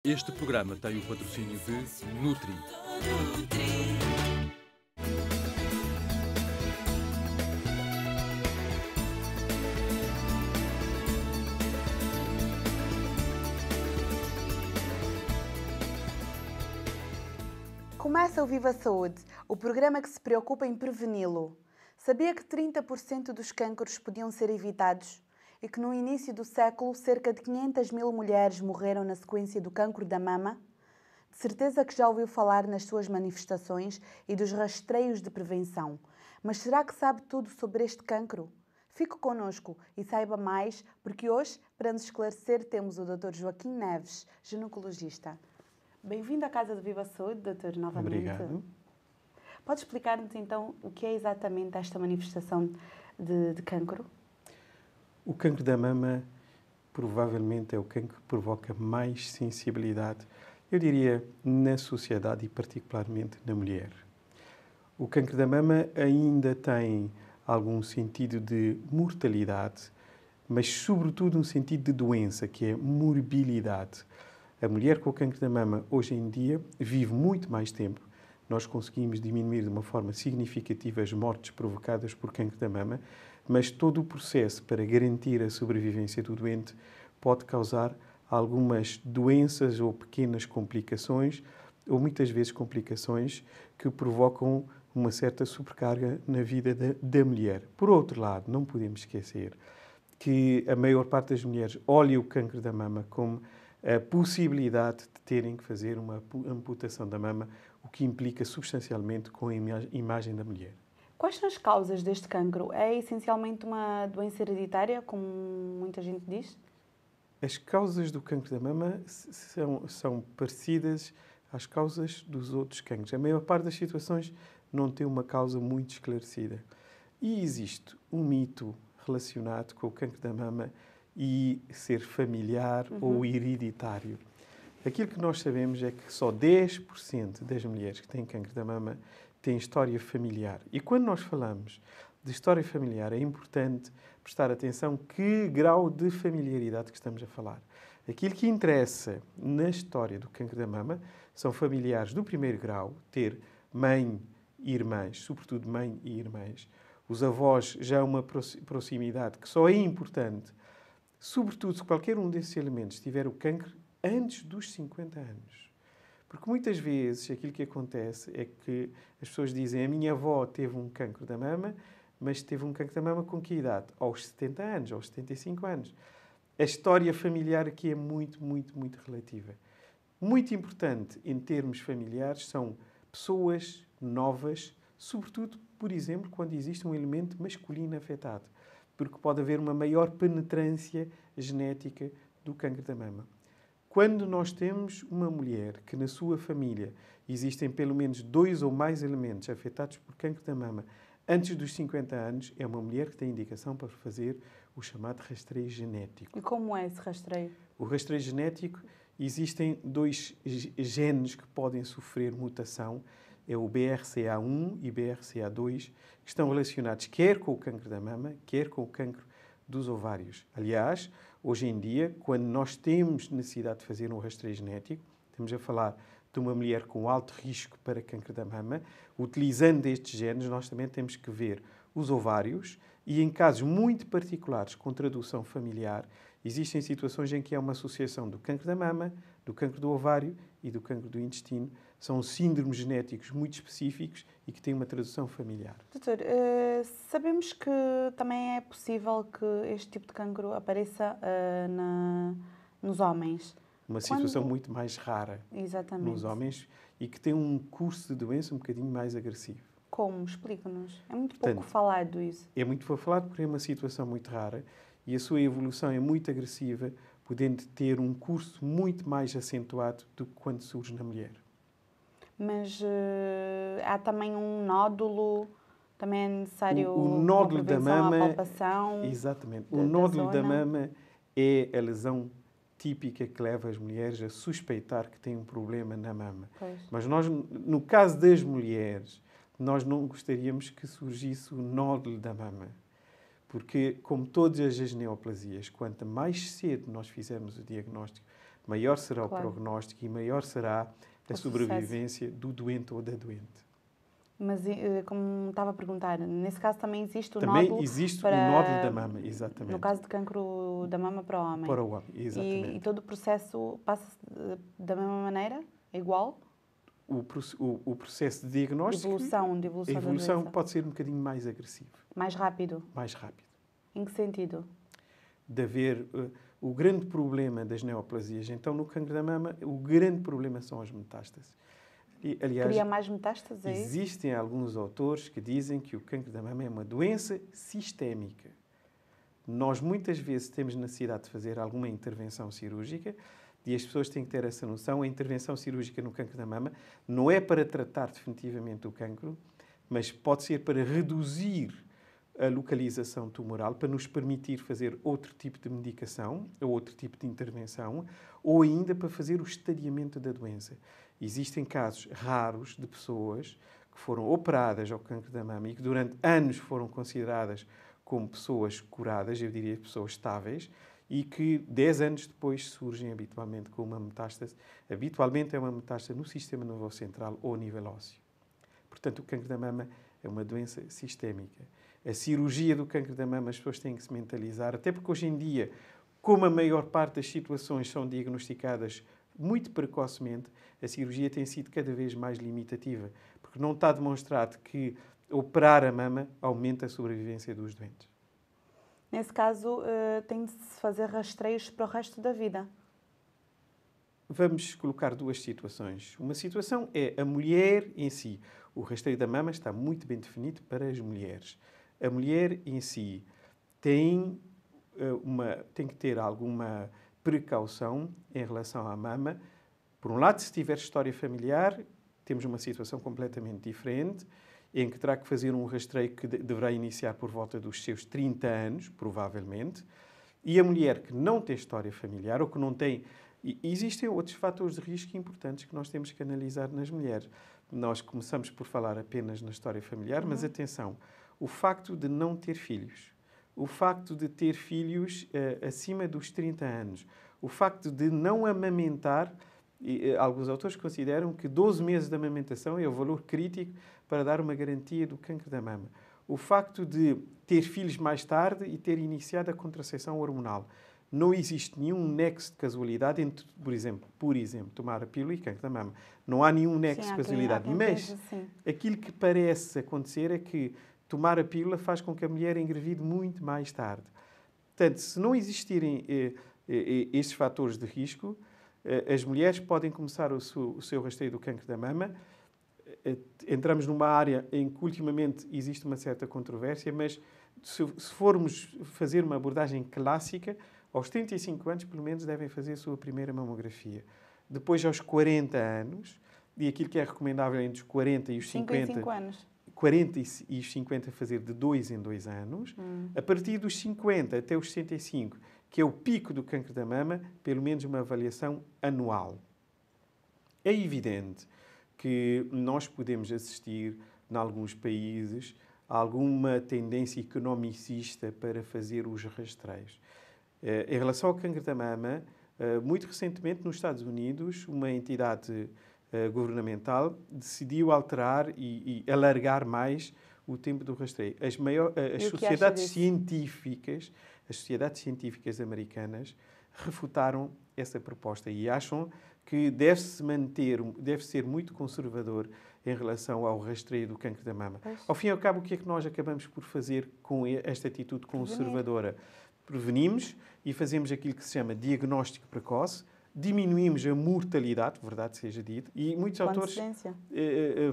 Este programa tem o patrocínio de Nutri. Começa o Viva Saúde, o programa que se preocupa em preveni-lo. Sabia que 30% dos cancros podiam ser evitados? E que no início do século, cerca de 500 mil mulheres morreram na sequência do cancro da mama? De certeza que já ouviu falar nas suas manifestações e dos rastreios de prevenção. Mas será que sabe tudo sobre este cancro? Fique connosco e saiba mais, porque hoje, para nos esclarecer, temos o Dr. Joaquim Neves, ginecologista. Bem-vindo à Casa do Viva Saúde, doutor, novamente. Obrigado. Pode explicar-nos, então, o que é exatamente esta manifestação de cancro? O cancro da mama provavelmente é o cancro que provoca mais sensibilidade, eu diria, na sociedade e particularmente na mulher. O cancro da mama ainda tem algum sentido de mortalidade, mas sobretudo um sentido de doença, que é morbilidade. A mulher com o cancro da mama, hoje em dia, vive muito mais tempo. Nós conseguimos diminuir de uma forma significativa as mortes provocadas por cancro da mama, mas todo o processo para garantir a sobrevivência do doente pode causar algumas doenças ou pequenas complicações, ou muitas vezes complicações que provocam uma certa sobrecarga na vida da mulher. Por outro lado, não podemos esquecer que a maior parte das mulheres olha o cancro da mama como a possibilidade de terem que fazer uma amputação da mama, o que implica substancialmente com a imagem da mulher. Quais são as causas deste cancro? É essencialmente uma doença hereditária, como muita gente diz? As causas do cancro da mama são parecidas às causas dos outros cancros. A maior parte das situações não tem uma causa muito esclarecida. E existe um mito relacionado com o cancro da mama e ser familiar ou hereditário. Aquilo que nós sabemos é que só 10% das mulheres que têm cancro da mama têm história familiar. E quando nós falamos de história familiar, é importante prestar atenção que grau de familiaridade que estamos a falar. Aquilo que interessa na história do cancro da mama são familiares do primeiro grau, ter mãe e irmãs, sobretudo mãe e irmãs. Os avós já uma proximidade que só é importante, sobretudo se qualquer um desses elementos tiver o cancro antes dos 50 anos. Porque muitas vezes aquilo que acontece é que as pessoas dizem a minha avó teve um cancro da mama, mas teve um cancro da mama com que idade? Aos 70 anos, aos 75 anos. A história familiar aqui é muito, muito, muito relativa. Muito importante em termos familiares são pessoas novas, sobretudo, por exemplo, quando existe um elemento masculino afetado, porque pode haver uma maior penetrância genética do cancro da mama. Quando nós temos uma mulher que na sua família existem pelo menos 2 ou mais elementos afetados por cancro da mama antes dos 50 anos, é uma mulher que tem indicação para fazer o chamado rastreio genético. E como é esse rastreio? O rastreio genético, existem 2 genes que podem sofrer mutação, é o BRCA1 e BRCA2, que estão relacionados quer com o cancro da mama, quer com o cancro dos ovários. Aliás, hoje em dia, quando nós temos necessidade de fazer um rastreio genético, estamos a falar de uma mulher com alto risco para cancro da mama, utilizando estes genes, nós também temos que ver os ovários e, em casos muito particulares com tradução familiar, existem situações em que há uma associação do cancro da mama, do cancro do ovário e do cancro do intestino. São síndromes genéticos muito específicos e que têm uma tradução familiar. Doutor, sabemos que também é possível que este tipo de cancro apareça nos homens. Uma situação muito mais rara nos homens e que tem um curso de doença um bocadinho mais agressivo. Como? Explica-nos. É muito pouco falado isso. É muito pouco falado porque é uma situação muito rara e a sua evolução é muito agressiva, podendo ter um curso muito mais acentuado do que quando surge na mulher. Mas há também um nódulo, também é necessário o nódulo uma prevenção, da mama, a palpação. Exatamente. O nódulo da mama é a lesão típica que leva as mulheres a suspeitar que têm um problema na mama. Pois. Mas nós, no caso das mulheres, nós não gostaríamos que surgisse o nódulo da mama. Porque, como todas as neoplasias, quanto mais cedo nós fizermos o diagnóstico, maior será Claro. o prognóstico e maior será a O sobrevivência do doente ou da doente. Mas, como estava a perguntar, nesse caso também existe o Também nódulo existe para, o nódulo da mama, exatamente. no caso de cancro da mama para o homem. Para o homem, exatamente. E todo o processo passa da mesma maneira? É igual? O processo de diagnóstico, De evolução a da evolução doença. pode ser um bocadinho mais agressivo, Mais rápido? mais rápido. Em que sentido? De haver o grande problema das neoplasias. Então, no cancro da mama, o grande problema são as metástases. E, aliás, Cria mais metástases, é isso? existem alguns autores que dizem que o cancro da mama é uma doença sistémica. Nós muitas vezes temos necessidade de fazer alguma intervenção cirúrgica e as pessoas têm que ter essa noção. A intervenção cirúrgica no cancro da mama não é para tratar definitivamente o cancro, mas pode ser para reduzir a localização tumoral, para nos permitir fazer outro tipo de medicação ou outro tipo de intervenção, ou ainda para fazer o estadiamento da doença. Existem casos raros de pessoas que foram operadas ao cancro da mama e que durante anos foram consideradas como pessoas curadas, eu diria pessoas estáveis, e que 10 anos depois surgem habitualmente com uma metástase. Habitualmente é uma metástase no sistema nervoso central ou a nível ósseo. Portanto, o cancro da mama é uma doença sistémica. A cirurgia do cancro da mama, as pessoas têm que se mentalizar, até porque hoje em dia, como a maior parte das situações são diagnosticadas muito precocemente, a cirurgia tem sido cada vez mais limitativa, porque não está demonstrado que operar a mama aumenta a sobrevivência dos doentes. Nesse caso, tem de se fazer rastreios para o resto da vida. Vamos colocar duas situações. Uma situação é a mulher em si. O rastreio da mama está muito bem definido para as mulheres. A mulher em si tem que ter alguma precaução em relação à mama. Por um lado, se tiver história familiar, temos uma situação completamente diferente, em que terá que fazer um rastreio que deverá iniciar por volta dos seus 30 anos, provavelmente. E a mulher que não tem história familiar ou que não tem... Existem outros fatores de risco importantes que nós temos que analisar nas mulheres. Nós começamos por falar apenas na história familiar, mas atenção, o facto de não ter filhos, o facto de ter filhos acima dos 30 anos, o facto de não amamentar, alguns autores consideram que 12 meses de amamentação é o valor crítico para dar uma garantia do cancro da mama. O facto de ter filhos mais tarde e ter iniciado a contracepção hormonal. Não existe nenhum nexo de casualidade entre, por exemplo, tomar a pílula e cancro da mama. Não há nenhum nexo de casualidade. Mas aquilo que parece acontecer é que tomar a pílula faz com que a mulher engravide muito mais tarde. Portanto, se não existirem estes fatores de risco, as mulheres podem começar o seu rastreio do cancro da mama. Entramos numa área em que ultimamente existe uma certa controvérsia, mas se formos fazer uma abordagem clássica, aos 35 anos, pelo menos, devem fazer a sua primeira mamografia. Depois, aos 40 anos, e aquilo que é recomendável entre os 40 e os 50... 5 anos. 40 e os 50 fazer de 2 em 2 anos. A partir dos 50 até os 65, que é o pico do cancro da mama, pelo menos uma avaliação anual. É evidente que nós podemos assistir, em alguns países, a alguma tendência economicista para fazer os rastreios. Em relação ao cancro da mama, muito recentemente, nos Estados Unidos, uma entidade governamental decidiu alterar e alargar mais o tempo do rastreio. As sociedades científicas americanas refutaram essa proposta e acham que deve ser muito conservador em relação ao rastreio do cancro da mama. Pois. Ao fim e ao cabo, o que é que nós acabamos por fazer com esta atitude conservadora? Prevenimos e fazemos aquilo que se chama diagnóstico precoce, diminuímos a mortalidade, verdade seja dita, e muitos autores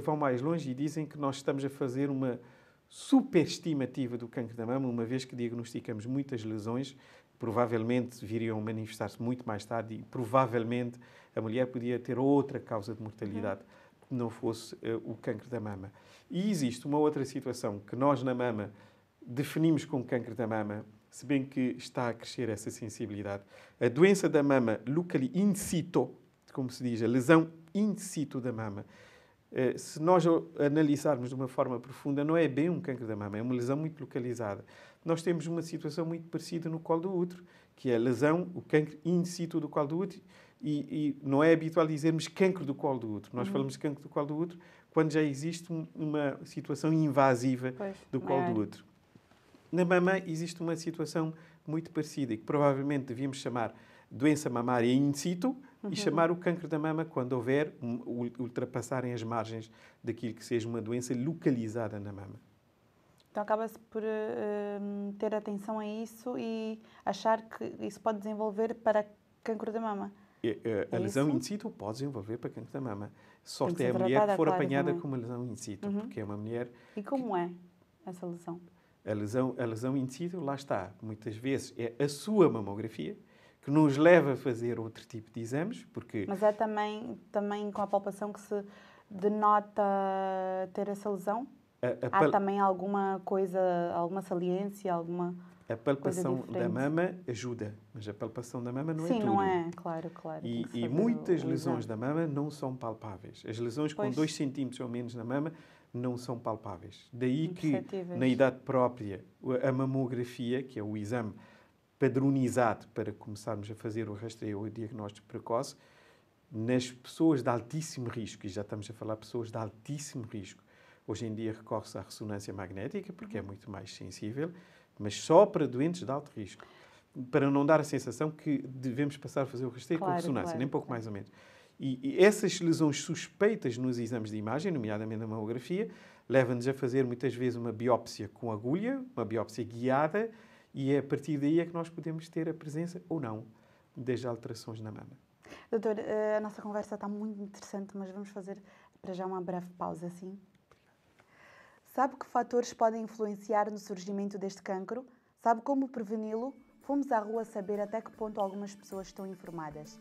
vão mais longe e dizem que nós estamos a fazer uma superestimativa do cancro da mama, uma vez que diagnosticamos muitas lesões, provavelmente viriam a manifestar-se muito mais tarde e provavelmente a mulher podia ter outra causa de mortalidade que não fosse o cancro da mama. E existe uma outra situação que nós na mama definimos como cancro da mama, se bem que está a crescer essa sensibilidade. A doença da mama locally in situ, como se diz, a lesão in situ da mama. Se nós analisarmos de uma forma profunda, não é bem um cancro da mama, é uma lesão muito localizada. Nós temos uma situação muito parecida no colo do útero, que é a lesão, o cancro in situ do colo do útero, E não é habitual dizermos cancro do colo do útero. Nós falamos de cancro do colo do útero quando já existe uma situação invasiva do colo do útero. Na mama existe uma situação muito parecida, que provavelmente devíamos chamar doença mamária in situ e chamar o cancro da mama quando houver ultrapassarem as margens daquilo que seja uma doença localizada na mama. Então acaba-se por ter atenção a isso e achar que isso pode desenvolver para cancro da mama. A lesão in situ pode desenvolver para cancro da mama. Sorte Tem é que a ser mulher que for tratada, apanhada claro, com uma lesão in situ, porque é uma mulher... E como é essa lesão? A lesão in situ, lá está. Muitas vezes é a sua mamografia que nos leva a fazer outro tipo de exames, porque... Mas é também com a palpação que se denota ter essa lesão? Há também alguma coisa, alguma saliência, alguma... A palpação da mama ajuda, mas a palpação da mama não é tudo. Sim, não é, claro. E muitas lesões da mama não são palpáveis. As lesões com 2 centímetros ou menos na mama não são palpáveis. Daí que, na idade própria, a mamografia, que é o exame padronizado para começarmos a fazer o rastreio ou o diagnóstico precoce, nas pessoas de altíssimo risco, e já estamos a falar de pessoas de altíssimo risco, hoje em dia recorre-se à ressonância magnética, porque é muito mais sensível, mas só para doentes de alto risco. Para não dar a sensação que devemos passar a fazer o rastreio com ressonância, nem pouco mais ou menos. E essas lesões suspeitas nos exames de imagem, nomeadamente a mamografia, levam-nos a fazer muitas vezes uma biópsia com agulha, uma biópsia guiada, e é a partir daí é que nós podemos ter a presença ou não das alterações na mama. Doutor, a nossa conversa está muito interessante, mas vamos fazer para já uma breve pausa, assim. Sabe que fatores podem influenciar no surgimento deste cancro? Sabe como preveni-lo? Fomos à rua saber até que ponto algumas pessoas estão informadas.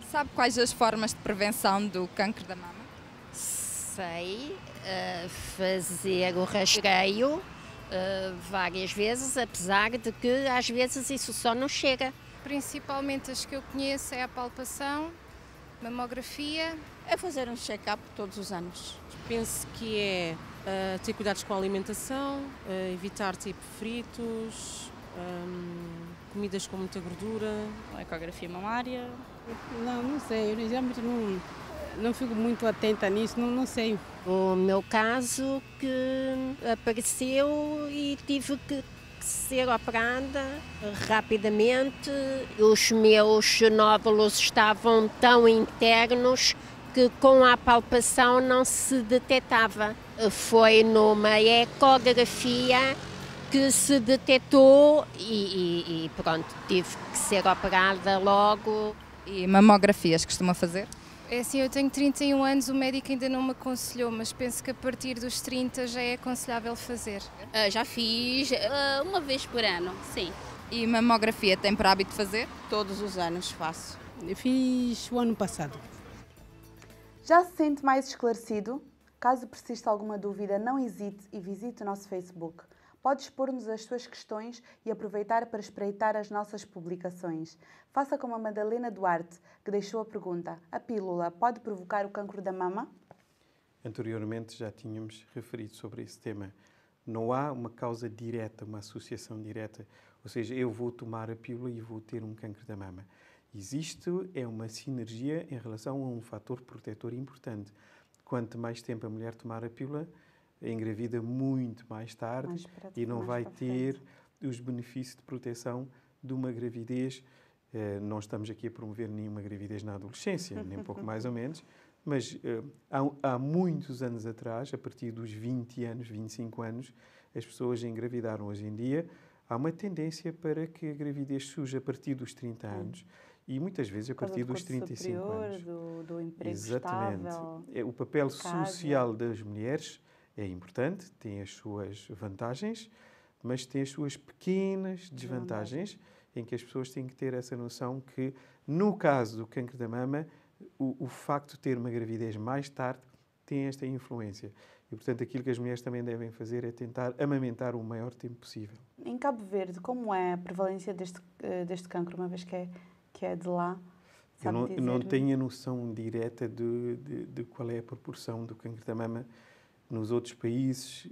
Sabe quais as formas de prevenção do cancro da mama? Sei, fazer o rastreio várias vezes, apesar de que às vezes isso só não chega. Principalmente as que eu conheço é a palpação, mamografia. É fazer um check-up todos os anos. Penso que é ter cuidados com a alimentação, evitar tipo fritos, comidas com muita gordura. Ecografia mamária. Não sei, eu realmente não fico muito atenta nisso, não sei. O meu caso que apareceu e tive que ser operada rapidamente. Os meus nódulos estavam tão internos que com a palpação não se detectava. Foi numa ecografia que se detectou e pronto, tive que ser operada logo. E mamografias costuma fazer? É assim, eu tenho 31 anos, o médico ainda não me aconselhou, mas penso que a partir dos 30 já é aconselhável fazer. Já fiz uma vez por ano, sim. E mamografia tem por hábito fazer? Todos os anos faço. Eu fiz o ano passado. Já se sente mais esclarecido? Caso persista alguma dúvida, não hesite e visite o nosso Facebook. Pode expor-nos as suas questões e aproveitar para espreitar as nossas publicações. Faça como a Madalena Duarte, que deixou a pergunta: a pílula pode provocar o cancro da mama? Anteriormente já tínhamos referido sobre esse tema. Não há uma causa direta, uma associação direta. Ou seja, eu vou tomar a pílula e vou ter um cancro da mama. Existe uma sinergia em relação a um fator protetor importante. Quanto mais tempo a mulher tomar a pílula, engravida muito mais tarde e não vai ter os benefícios de proteção de uma gravidez. Não estamos aqui a promover nenhuma gravidez na adolescência, nem pouco mais ou menos, mas há muitos anos atrás, a partir dos 20 anos, 25 anos, as pessoas engravidaram. Hoje em dia há uma tendência para que a gravidez surja a partir dos 30 anos. E muitas vezes a partir dos 35 anos. Do emprego exatamente. Estável, O papel social das mulheres é importante, tem as suas vantagens, mas tem as suas pequenas desvantagens, em que as pessoas têm que ter essa noção que, no caso do cancro da mama, o facto de ter uma gravidez mais tarde tem esta influência. E, portanto, aquilo que as mulheres também devem fazer é tentar amamentar o maior tempo possível. Em Cabo Verde, como é a prevalência deste cancro, uma vez que é de lá? Eu não tenho a noção direta de qual é a proporção do cancro da mama nos outros países,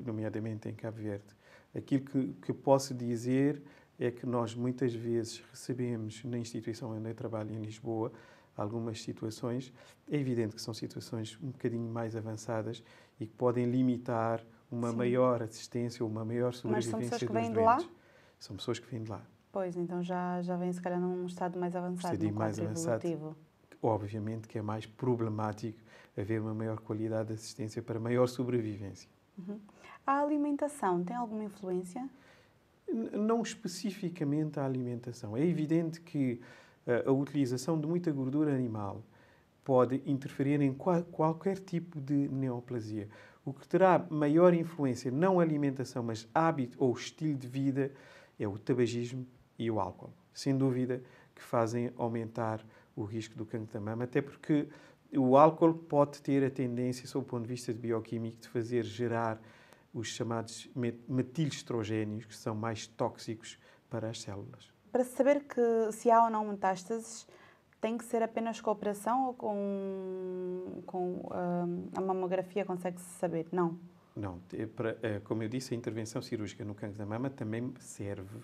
nomeadamente em Cabo Verde. Aquilo que posso dizer é que nós muitas vezes recebemos, na instituição onde eu trabalho, em Lisboa, algumas situações. É evidente que são situações um bocadinho mais avançadas e que podem limitar uma maior assistência ou uma maior sobrevivência dos doentes. Mas são pessoas que vêm de lá? São pessoas que vêm de lá. Pois, então já vêm se calhar num estado mais avançado, num quadro evolutivo. Obviamente que é mais problemático haver uma maior qualidade de assistência para maior sobrevivência. A alimentação tem alguma influência? Não especificamente a alimentação. É evidente que a utilização de muita gordura animal pode interferir em qualquer tipo de neoplasia. O que terá maior influência, não a alimentação, mas hábito ou estilo de vida, é o tabagismo e o álcool. Sem dúvida que fazem aumentar o risco do cancro da mama, até porque o álcool pode ter a tendência, sob o ponto de vista de bioquímico, de fazer gerar os chamados metilestrogénios, que são mais tóxicos para as células. Para saber se há ou não metástases, tem que ser apenas com a operação ou com a mamografia consegue-se saber? Não? Não. Como eu disse, a intervenção cirúrgica no cancro da mama também serve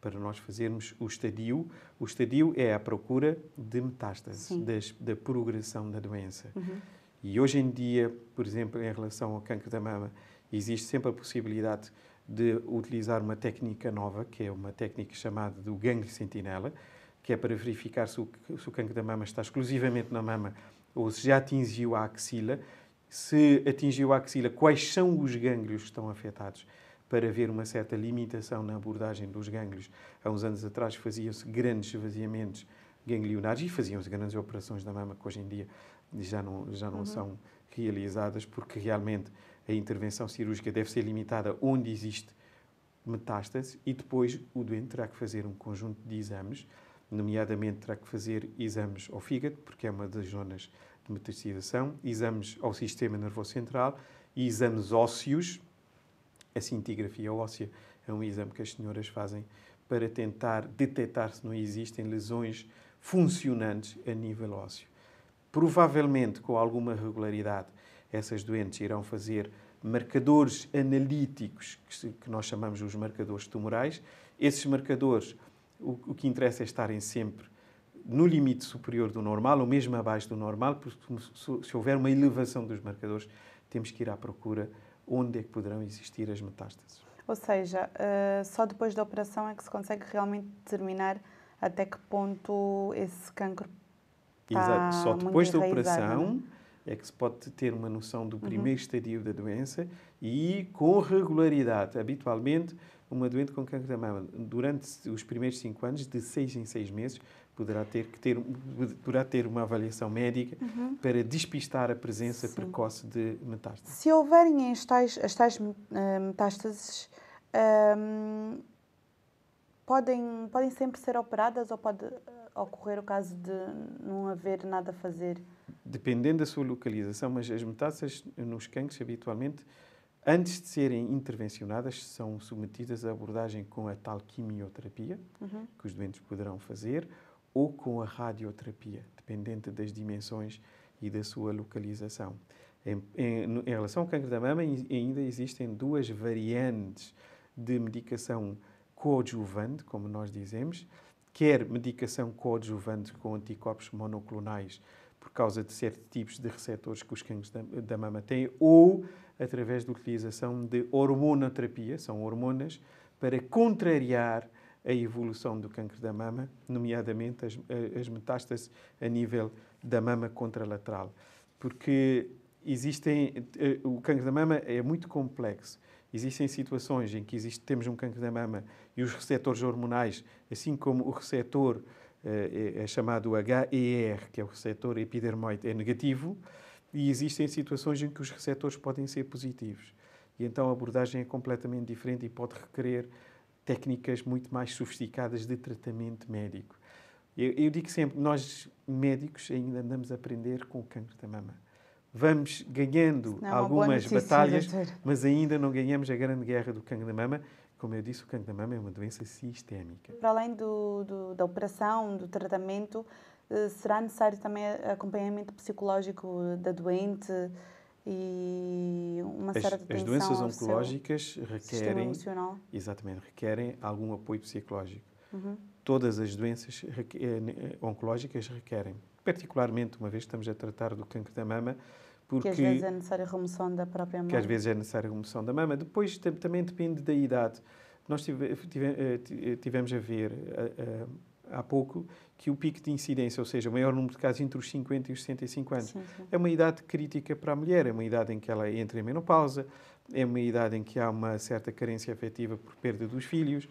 para nós fazermos o estadio. O estadio é a procura de metástases, da progressão da doença. E hoje em dia, por exemplo, em relação ao cancro da mama, existe sempre a possibilidade de utilizar uma técnica nova, que é uma técnica chamada do gânglio sentinela, que é para verificar se o cancro da mama está exclusivamente na mama ou se já atingiu a axila. Se atingiu a axila, quais são os gânglios que estão afetados, para ver uma certa limitação na abordagem dos gânglios. Há uns anos atrás faziam-se grandes esvaziamentos ganglionares e faziam-se grandes operações da mama, que hoje em dia já não são realizadas, porque realmente a intervenção cirúrgica deve ser limitada onde existe metástase e depois o doente terá que fazer um conjunto de exames, nomeadamente terá que fazer exames ao fígado, porque é uma das zonas de metastização, exames ao sistema nervoso central e exames ósseos. A cintigrafia óssea é um exame que as senhoras fazem para tentar detectar se não existem lesões funcionantes a nível ósseo. Provavelmente, com alguma regularidade, essas doentes irão fazer marcadores analíticos, que nós chamamos os marcadores tumorais. Esses marcadores, o que interessa é estarem sempre no limite superior do normal, ou mesmo abaixo do normal, porque se houver uma elevação dos marcadores, temos que ir à procura onde é que poderão existir as metástases. Ou seja, só depois da operação é que se consegue realmente determinar até que ponto esse cancro está Exato. Só depois da operação, não é que se pode ter uma noção do primeiro estadio da doença e com regularidade. Habitualmente, uma doente com cancro da mama, durante os primeiros 5 anos, de 6 em 6 meses, poderá ter uma avaliação médica para despistar a presença precoce de metástases. Se houverem as tais metástases, podem sempre ser operadas ou pode ocorrer o caso de não haver nada a fazer? Dependendo da sua localização, mas as metástases nos cancros, habitualmente, antes de serem intervencionadas, são submetidas à abordagem com a tal quimioterapia, que os doentes poderão fazer, ou com a radioterapia, dependente das dimensões e da sua localização. Em relação ao cancro da mama, ainda existem 2 variantes de medicação coadjuvante, como nós dizemos, quer medicação coadjuvante com anticorpos monoclonais, por causa de certos tipos de receptores que os cancros da mama têm, ou através da utilização de hormonoterapia, são hormonas, para contrariar a evolução do cancro da mama, nomeadamente as metástases a nível da mama contralateral. Porque o cancro da mama é muito complexo. Existem situações em que temos um cancro da mama e os receptores hormonais, assim como o receptor é chamado HER, que é o receptor epidermoide, é negativo, e existem situações em que os receptores podem ser positivos. E então a abordagem é completamente diferente e pode requerer técnicas muito mais sofisticadas de tratamento médico. Eu digo sempre, nós médicos ainda andamos a aprender com o cancro da mama. Vamos ganhando algumas batalhas, mas ainda não ganhamos a grande guerra do cancro da mama. Como eu disse, o cancro da mama é uma doença sistémica. Para além da operação, do tratamento, será necessário também acompanhamento psicológico da doente e uma certa atenção as doenças oncológicas requerem algum apoio psicológico. Todas as doenças oncológicas requerem. particularmente uma vez que estamos a tratar do cancro da mama, porque que às vezes é necessária a remoção da própria mama. Que às vezes é necessária a remoção da mama. Depois também depende da idade. Nós tivemos a ver há pouco que o pico de incidência, ou seja, o maior número de casos entre os 50 e os 65 anos, Sim. é uma idade crítica para a mulher, é uma idade em que ela entra em menopausa, é uma idade em que há uma certa carência afetiva por perda dos filhos,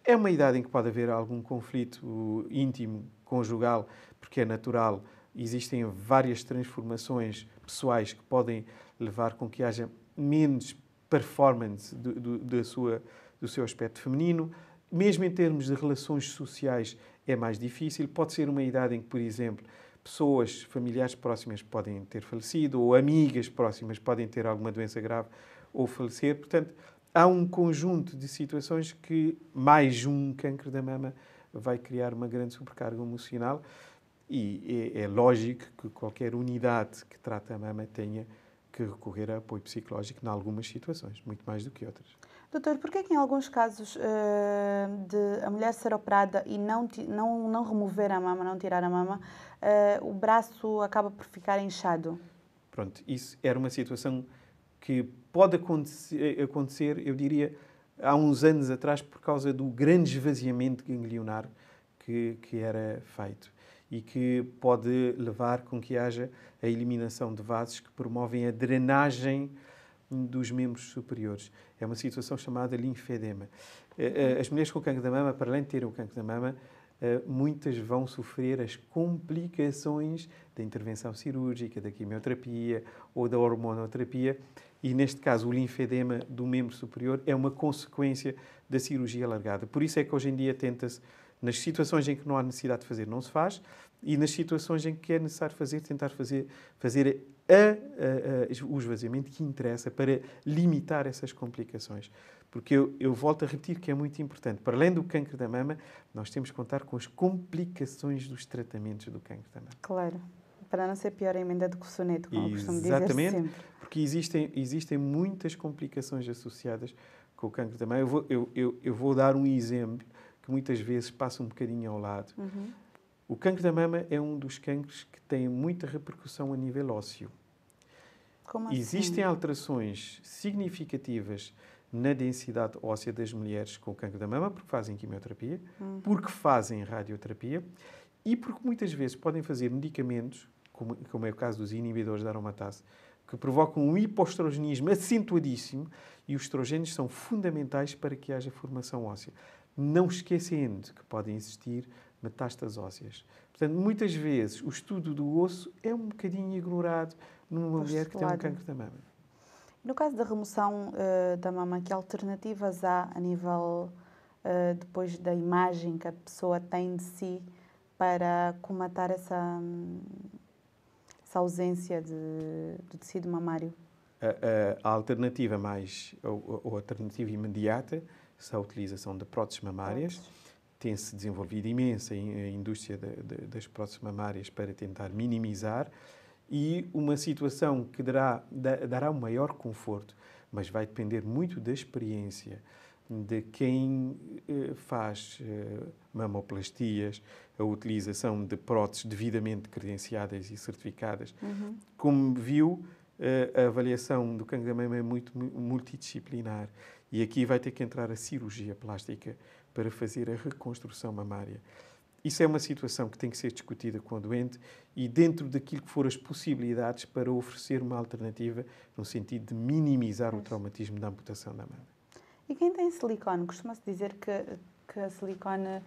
é uma idade em que pode haver algum conflito íntimo, conjugal, porque é natural. Existem várias transformações pessoais que podem levar com que haja menos performance do seu aspecto feminino. Mesmo em termos de relações sociais é mais difícil. Pode ser uma idade em que, por exemplo, pessoas familiares próximas podem ter falecido ou amigas próximas podem ter alguma doença grave ou falecer. Portanto, há um conjunto de situações que mais um cancro da mama vai criar uma grande sobrecarga emocional e é lógico que qualquer unidade que trata a mama tenha que recorrer a apoio psicológico em algumas situações, muito mais do que outras. Doutor, por que é que em alguns casos de a mulher ser operada e não remover a mama, não tirar a mama, o braço acaba por ficar inchado? Pronto, isso era uma situação que pode acontecer, eu diria, há uns anos atrás, por causa do grande esvaziamento ganglionar que era feito e que pode levar com que haja a eliminação de vasos que promovem a drenagem dos membros superiores. É uma situação chamada linfedema. As mulheres com cancro da mama, para além de terem o cancro da mama, muitas vão sofrer as complicações da intervenção cirúrgica, da quimioterapia ou da hormonoterapia. E, neste caso, o linfedema do membro superior é uma consequência da cirurgia alargada. Por isso é que hoje em dia tenta-se, nas situações em que não há necessidade de fazer, não se faz, e nas situações em que é necessário fazer, tentar fazer o esvaziamento que interessa para limitar essas complicações. Porque eu volto a repetir que é muito importante. Para além do cancro da mama, nós temos que contar com as complicações dos tratamentos do cancro da mama. Claro. Para não ser pior a emenda do que o soneto, como eu costumo dizer Exatamente, sempre. porque existem muitas complicações associadas com o cancro da mama. Eu vou dar um exemplo que muitas vezes passa um bocadinho ao lado. Uhum. O cancro da mama é um dos cancros que tem muita repercussão a nível ósseo. Como assim? Existem alterações significativas na densidade óssea das mulheres com o cancro da mama, porque fazem quimioterapia, porque fazem radioterapia e porque muitas vezes podem fazer medicamentos, como é o caso dos inibidores da aromatase, que provocam um hipoestrogenismo acentuadíssimo e os estrogénios são fundamentais para que haja formação óssea. Não esquecendo que podem existir metástases ósseas. Portanto, muitas vezes o estudo do osso é um bocadinho ignorado numa mulher que tem um cancro da mama. No caso da remoção da mama, que alternativas há a nível, depois da imagem que a pessoa tem de si para comatar essa ausência do tecido mamário? A alternativa ou alternativa imediata é a utilização de próteses mamárias. Tem-se desenvolvido imensa a indústria das próteses mamárias para tentar minimizar e uma situação que dará um maior conforto, mas vai depender muito da experiência de quem faz mamoplastias, a utilização de próteses devidamente credenciadas e certificadas. Uhum. Como viu, a avaliação do cancro da mama é muito multidisciplinar e aqui vai ter que entrar a cirurgia plástica para fazer a reconstrução mamária. Isso é uma situação que tem que ser discutida com a doente e dentro daquilo que for as possibilidades para oferecer uma alternativa no sentido de minimizar o traumatismo da amputação da mama. E quem tem silicone? Costuma-se dizer que a silicone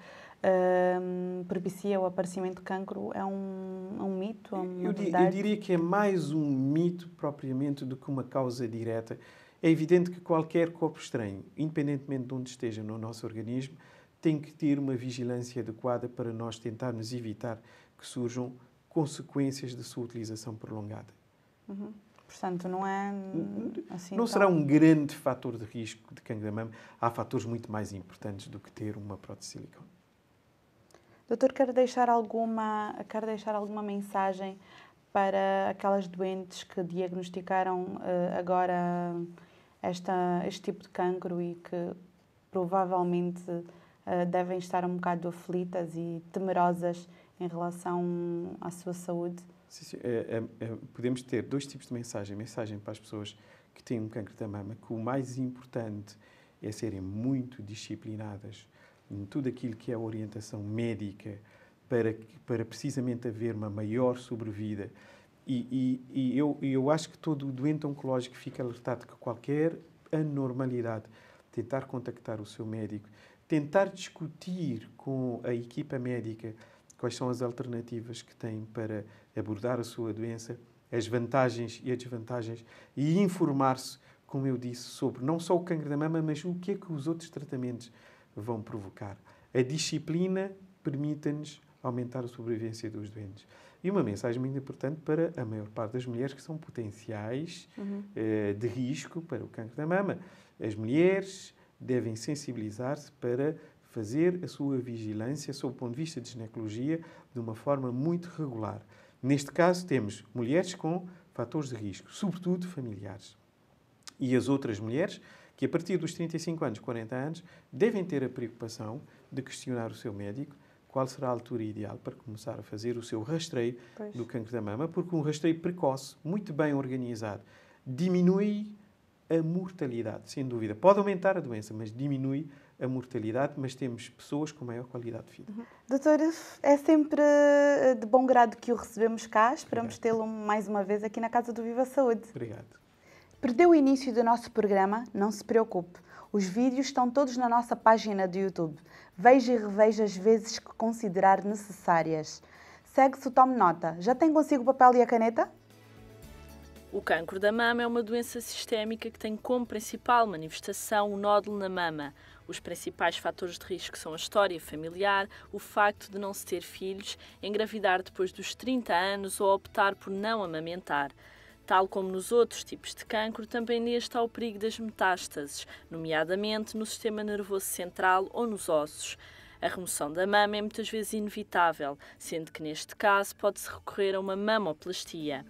propicia o aparecimento de cancro. É um mito? É uma verdade? Eu diria que é mais um mito propriamente do que uma causa direta. É evidente que qualquer corpo estranho, independentemente de onde esteja no nosso organismo, tem que ter uma vigilância adequada para nós tentarmos evitar que surjam consequências da sua utilização prolongada. Uhum. Portanto, não é assim. Não será um grande fator de risco de cancro da mama. Há fatores muito mais importantes do que ter uma prótese de silicone. Doutor, quer deixar alguma mensagem para aquelas doentes que diagnosticaram agora este tipo de cancro e que provavelmente devem estar um bocado aflitas e temerosas em relação à sua saúde? Sim. Podemos ter dois tipos de mensagem. Mensagem para as pessoas que têm um cancro da mama, que o mais importante é serem muito disciplinadas em tudo aquilo que é a orientação médica para precisamente haver uma maior sobrevida. E eu acho que todo doente oncológico fica alertado que qualquer anormalidade, tentar contactar o seu médico, tentar discutir com a equipa médica quais são as alternativas que tem para abordar a sua doença, as vantagens e as desvantagens, e informar-se, como eu disse, sobre não só o cancro da mama, mas o que é que os outros tratamentos vão provocar. A disciplina permite-nos aumentar a sobrevivência dos doentes. E uma mensagem muito importante para a maior parte das mulheres que são potenciais de risco para o cancro da mama. As mulheres devem sensibilizar-se para fazer a sua vigilância, sob o ponto de vista de ginecologia, de uma forma muito regular. Neste caso, temos mulheres com fatores de risco, sobretudo familiares. E as outras mulheres, que a partir dos 35 anos, 40 anos, devem ter a preocupação de questionar o seu médico qual será a altura ideal para começar a fazer o seu rastreio do cancro da mama, porque um rastreio precoce, muito bem organizado, diminui a mortalidade, sem dúvida. Pode aumentar a doença, mas diminui a mortalidade, mas temos pessoas com maior qualidade de vida. Doutor, é sempre de bom grado que o recebemos cá. Esperamos tê-lo mais uma vez aqui na Casa do Viva Saúde. Obrigado. Perdeu o início do nosso programa? Não se preocupe. Os vídeos estão todos na nossa página do YouTube. Veja e reveja as vezes que considerar necessárias. Segue-se o Tome Nota. Já tem consigo o papel e a caneta? O cancro da mama é uma doença sistémica que tem como principal manifestação o nódulo na mama. Os principais fatores de risco são a história familiar, o facto de não se ter filhos, engravidar depois dos 30 anos ou optar por não amamentar. Tal como nos outros tipos de cancro, também neste há o perigo das metástases, nomeadamente no sistema nervoso central ou nos ossos. A remoção da mama é muitas vezes inevitável, sendo que neste caso pode-se recorrer a uma mamoplastia.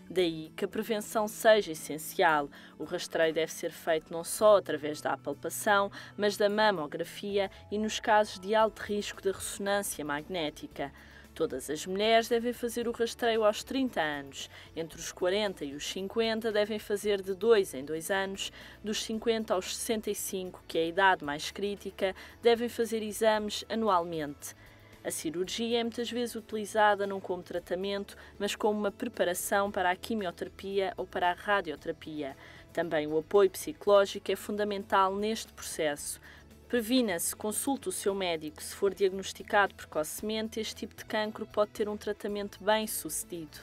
Daí que a prevenção seja essencial. O rastreio deve ser feito não só através da apalpação, mas da mamografia e nos casos de alto risco da ressonância magnética. Todas as mulheres devem fazer o rastreio aos 30 anos. Entre os 40 e os 50 devem fazer de 2 em 2 anos. Dos 50 aos 65, que é a idade mais crítica, devem fazer exames anualmente. A cirurgia é muitas vezes utilizada não como tratamento, mas como uma preparação para a quimioterapia ou para a radioterapia. Também o apoio psicológico é fundamental neste processo. Previna-se, consulte o seu médico. Se for diagnosticado precocemente, este tipo de cancro pode ter um tratamento bem sucedido.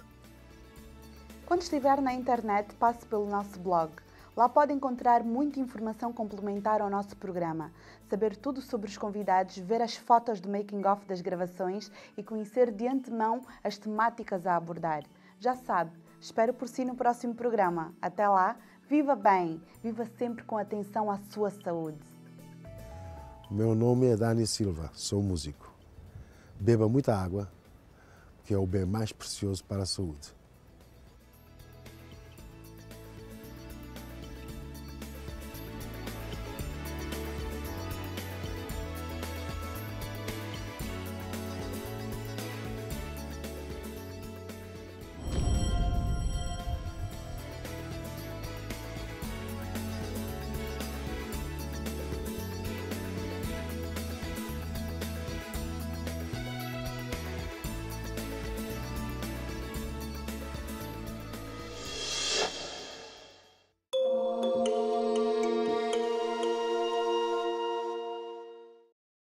Quando estiver na internet, passe pelo nosso blog. Lá pode encontrar muita informação complementar ao nosso programa, saber tudo sobre os convidados, ver as fotos do making-of das gravações e conhecer de antemão as temáticas a abordar. Já sabe, espero por si no próximo programa. Até lá, viva bem, viva sempre com atenção à sua saúde. Meu nome é Dani Silva, sou músico. Beba muita água, que é o bem mais precioso para a saúde.